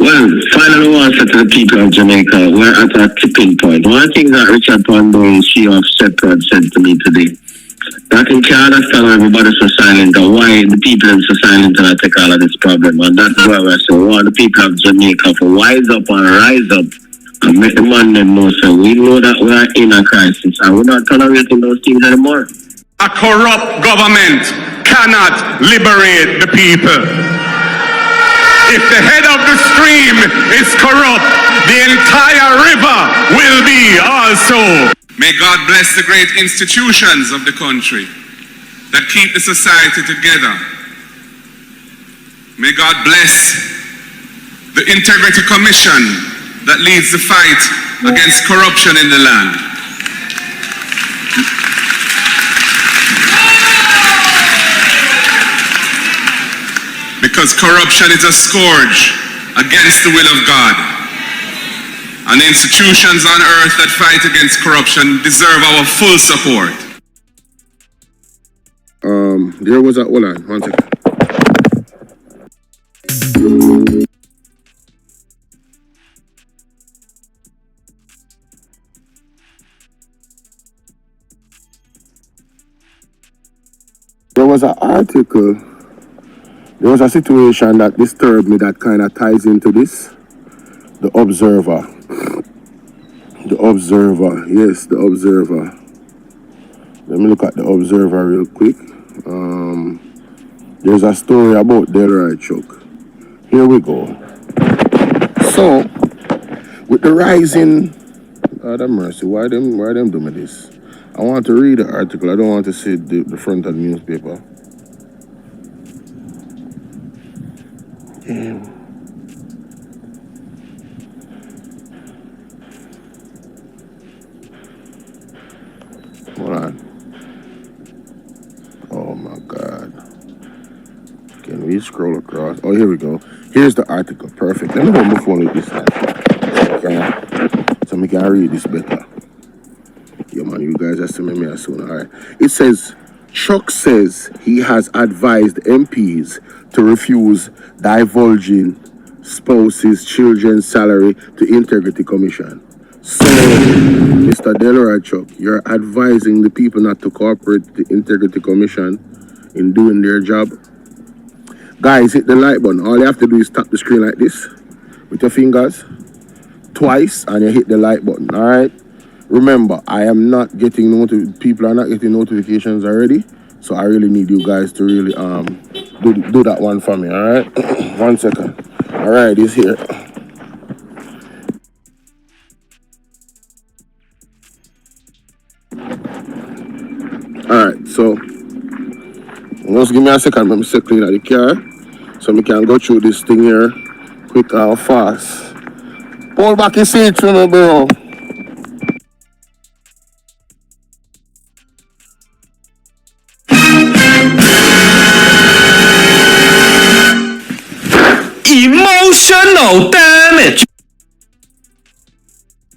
Well, finally, I want to say to the people of Jamaica, we're at a tipping point. One thing that Richard Pondo, she of Shepherd, said to me today, that he can't understand why everybody's so silent and why the people are so silent and I take all of this problem. And that's why we're saying, we want the people of Jamaica to wise up and rise up and make the man them know. So we know that we are in a crisis and we're not tolerating those things anymore. A corrupt government cannot liberate the people. If the head of the stream is corrupt, the entire river will be also. May God bless the great institutions of the country that keep the society together. May God bless the Integrity Commission that leads the fight against corruption in the land. Because corruption is a scourge against the will of God. And institutions on earth that fight against corruption deserve our full support. There was a, hold on, 1 second. There was an article, there was a situation that disturbed me that kind of ties into this. The Observer. The Observer, yes, the Observer. Let me look at the Observer real quick. There's a story about Delroy Chuck. Here we go. So, with the rising, God have mercy, why them doing this? I want to read the article. I don't want to see the front of the newspaper. Damn. Hold on. Oh my God. Can we scroll across? Oh, here we go. Here's the article. Perfect. Let me hold my phone with this time. So I can read this better. Yeah, man, you guys are seeing me soon. All right. It says, Chuck says he has advised MPs to refuse divulging spouses' children's salary to Integrity Commission. So, Mr. Delroy Chuck, you're advising the people not to cooperate with the Integrity Commission in doing their job. Guys, hit the like button. All you have to do is tap the screen like this with your fingers twice and you hit the like button, all right? Remember, I am not getting people are not getting notifications already, so I really need you guys to really do that one for me, all right? 1 second. All right, it's here. Alright, so just give me a second, let me set clean out the car so we can go through this thing here quick and fast. Pull back your seat for me, bro. Emotional damage.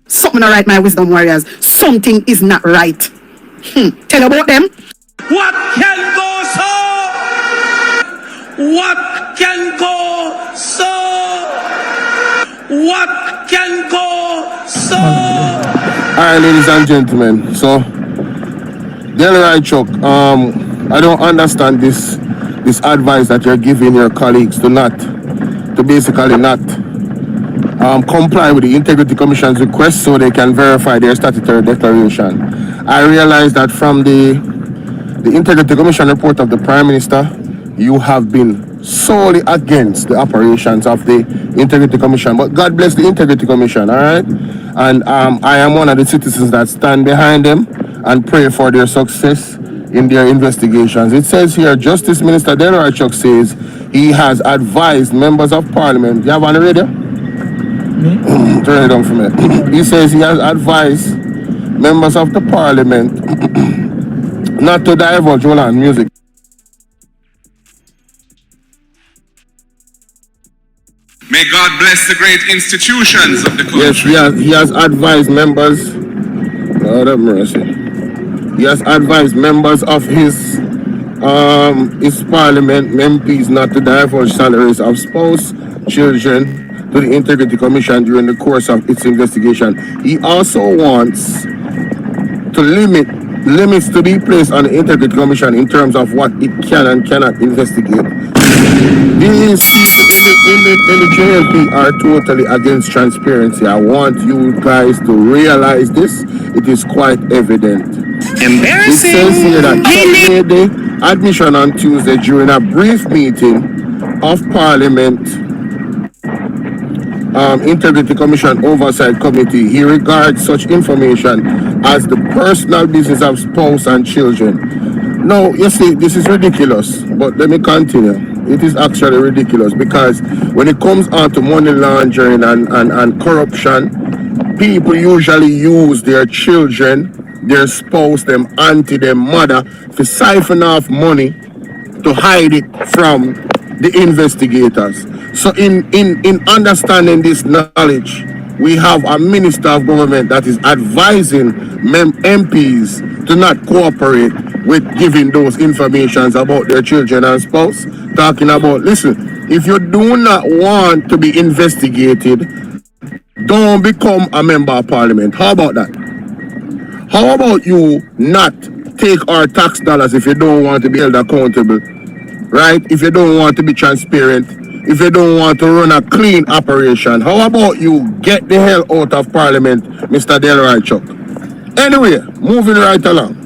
Something not right, my wisdom warriors. Something is not right. Tell about them. What can go so? What can go so? What can go so? Alright, ladies and gentlemen. So, Delroy Chuck, I don't understand this advice that you're giving your colleagues to basically not comply with the Integrity Commission's request so they can verify their statutory declaration. I realize that from the Integrity Commission report of the Prime Minister, you have been solely against the operations of the Integrity Commission. But God bless the Integrity Commission, all right? And I am one of the citizens that stand behind them and pray for their success in their investigations. It says here, Justice Minister Delroy Chuck says he has advised members of Parliament. You have on the radio? Turn it on for me. He says he has advised members of the Parliament not to divulge music. May God bless the great institutions of the country. Yes, he has advised members. Lord have mercy. He has advised members of his Parliament MPs not to divulge salaries of spouse, children, to the Integrity Commission during the course of its investigation. He also wants to limits to be placed on the Integrity Commission in terms of what it can and cannot investigate. These people in the JLP are totally against transparency. I want you guys to realize this. It is quite evident. It says here that Trump made the admission on Tuesday during a brief meeting of Parliament Integrity Commission Oversight Committee. He regards such information as the personal business of spouse and children. Now, you see, this is ridiculous, but let me continue. It is actually ridiculous because when it comes on to money laundering and corruption, people usually use their children, their spouse, them auntie, their mother, to siphon off money to hide it from the investigators. So in understanding this knowledge, we have a minister of government that is advising MPs to not cooperate with giving those informations about their children and spouse, talking about, listen, if you do not want to be investigated, don't become a member of parliament. How about that? How about you not take our tax dollars if you don't want to be held accountable, right? If you don't want to be transparent, if you don't want to run a clean operation, how about you get the hell out of parliament, Mr. Delroy Chuck? Anyway, moving right along.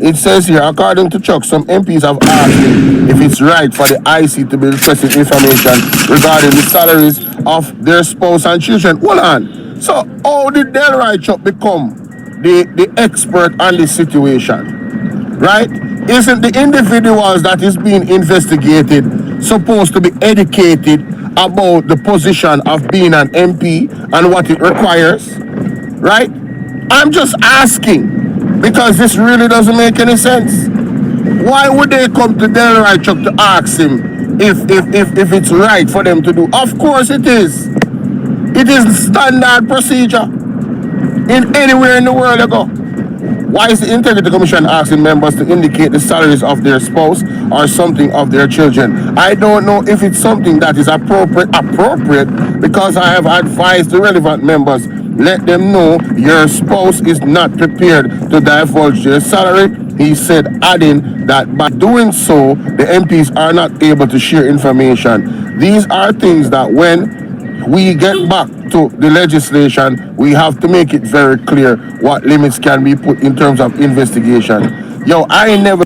It says here, according to Chuck, some MPs have asked him if it's right for the IC to be requesting information regarding the salaries of their spouse and children. Hold on. So how did Delroy Chuck become the expert on this situation? Right? Isn't the individuals that is being investigated supposed to be educated about the position of being an MP and what it requires? Right? I'm just asking because this really doesn't make any sense. Why would they come to Delroy Chuck to ask him if it's right for them to do? Of course it is. It is standard procedure in anywhere in the world they go. Why is the Integrity Commission asking members to indicate the salaries of their spouse or something of their children? I don't know if it's something that is appropriate because I have advised the relevant members, let them know your spouse is not prepared to divulge their salary. He said, adding that by doing so, the MPs are not able to share information. These are things that when we get back to the legislation, we have to make it very clear what limits can be put in terms of investigation. Yo, I ain't never...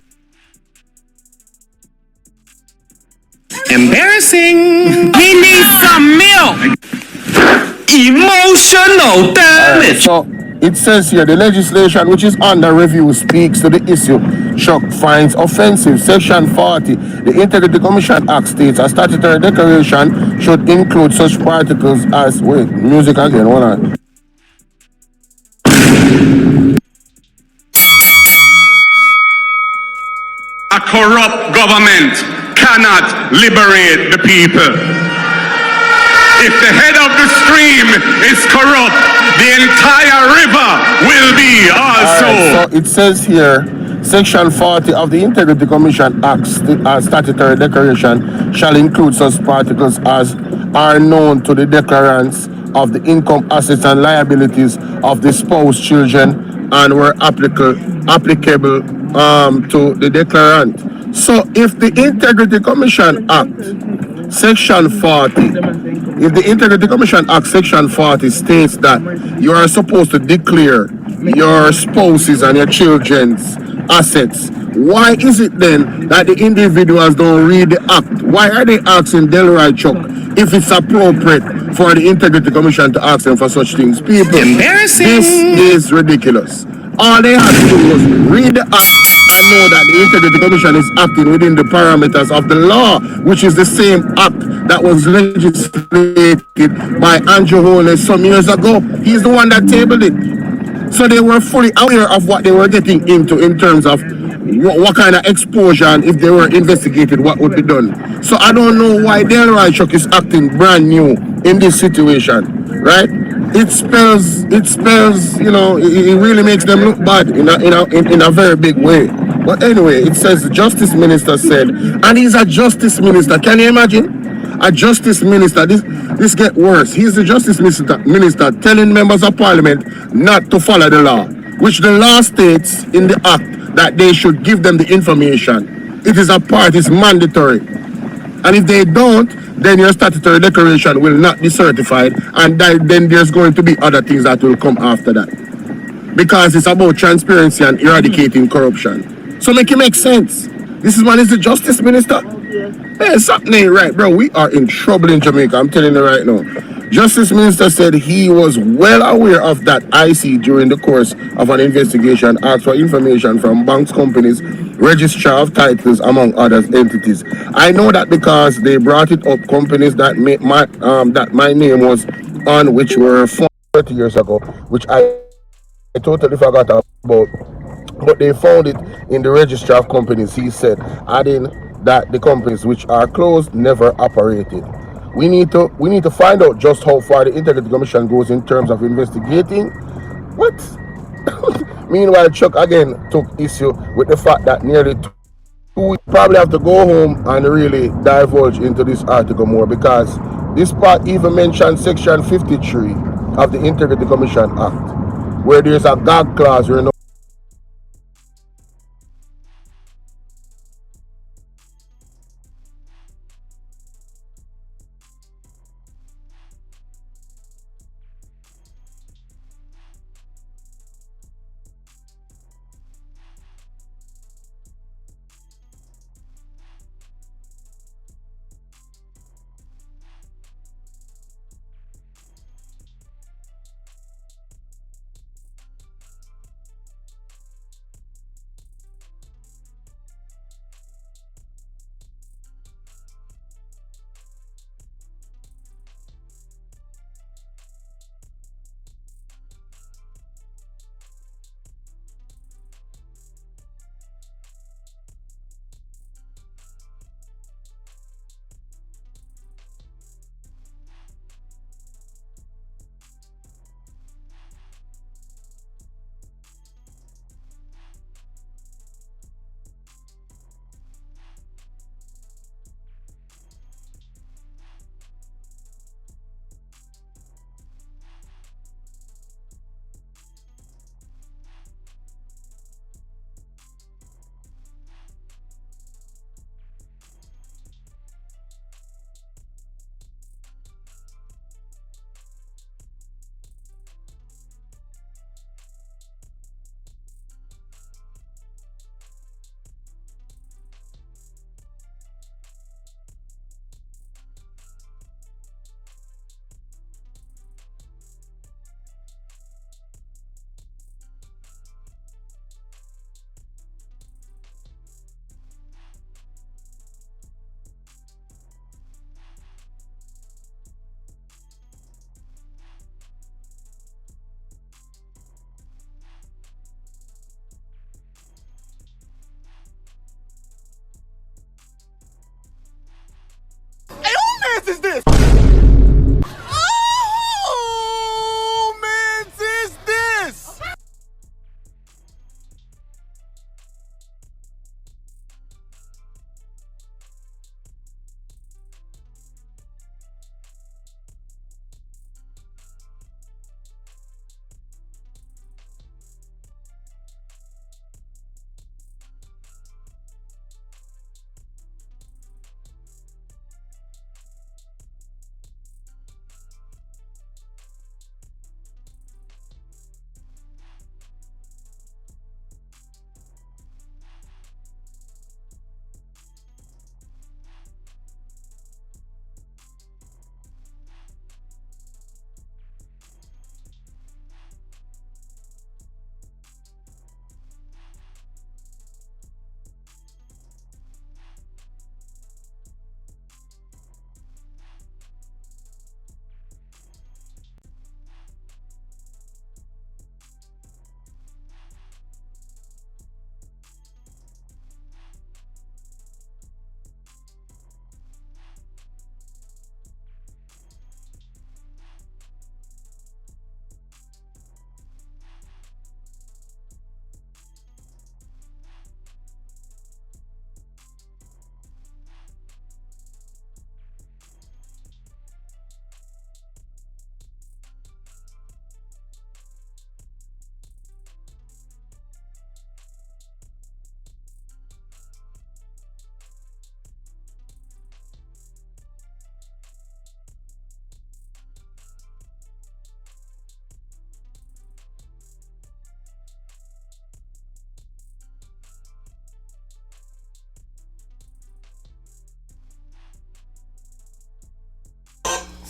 Embarrassing. We need some milk. Emotional damage. So it says here, the legislation which is under review speaks to the issue Chuck finds offensive. Section 40, the Integrity Commission Act states a statutory declaration should include such particles as, wait, music again, hold on. A corrupt government cannot liberate the people. If the head of the stream is corrupt, the entire river will be also. Right, so it says here, Section 40 of the Integrity Commission Act statutory declaration shall include such particles as are known to the declarants of the income, assets, and liabilities of the spouse, children, and were applicable to the declarant. So if the Integrity Commission Act Section 40, if the Integrity Commission Act Section 40 states that you are supposed to declare your spouses and your children's assets, why is it then that the individuals don't read the act? Why are they asking Delroy Chuck if it's appropriate for the Integrity Commission to ask them for such things? People, embarrassing. This is ridiculous. All they had to do was read the act and know that the Integrity Commission is acting within the parameters of the law, which is the same act that was legislated by Andrew Holness some years ago. He's the one that tabled it. So they were fully aware of what they were getting into in terms of what kind of exposure, and if they were investigated, what would be done. So I don't know why Delroy Chuck is acting brand new in this situation, right? It spells, you know, it really makes them look bad in a very big way. But anyway, it says the Justice Minister said, and he's a Justice Minister. Can you imagine? A Justice Minister. This get worse. He's the justice minister telling members of parliament not to follow the law, which the law states in the act that they should give them the information. It is a part, it's mandatory. And if they don't, then your statutory declaration will not be certified, and then there's going to be other things that will come after that. Because it's about transparency and eradicating corruption. So make it make sense. This man is the justice minister. Hey, something ain't right, bro. We are in trouble in Jamaica. I'm telling you right now. Justice Minister said he was well aware of that IC during the course of an investigation, asked for information from banks, companies, registrar of titles, among other entities. I know that because they brought it up, companies that my name was on, which were 40 years ago, which I totally forgot about. But they found it in the register of companies, he said, adding that the companies which are closed never operated. We need to find out just how far the Integrity Commission goes in terms of investigating. What? Meanwhile, Chuck again took issue with the fact that nearly 2 weeks probably have to go home and really divulge into this article more, because this part even mentions section 53 of the Integrity Commission Act, where there's a gag clause where no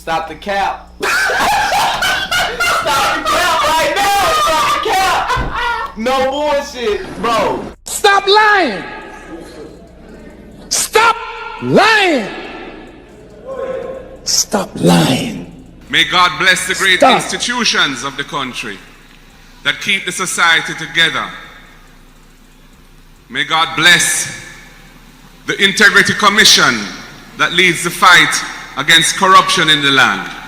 Stop the cap. Stop the cap right now. Stop the cap. No bullshit, bro. Stop lying. Stop lying. Stop lying. May God bless the great Stop. institutions of the country that keep the society together. May God bless the Integrity Commission that leads the fight against corruption in the land.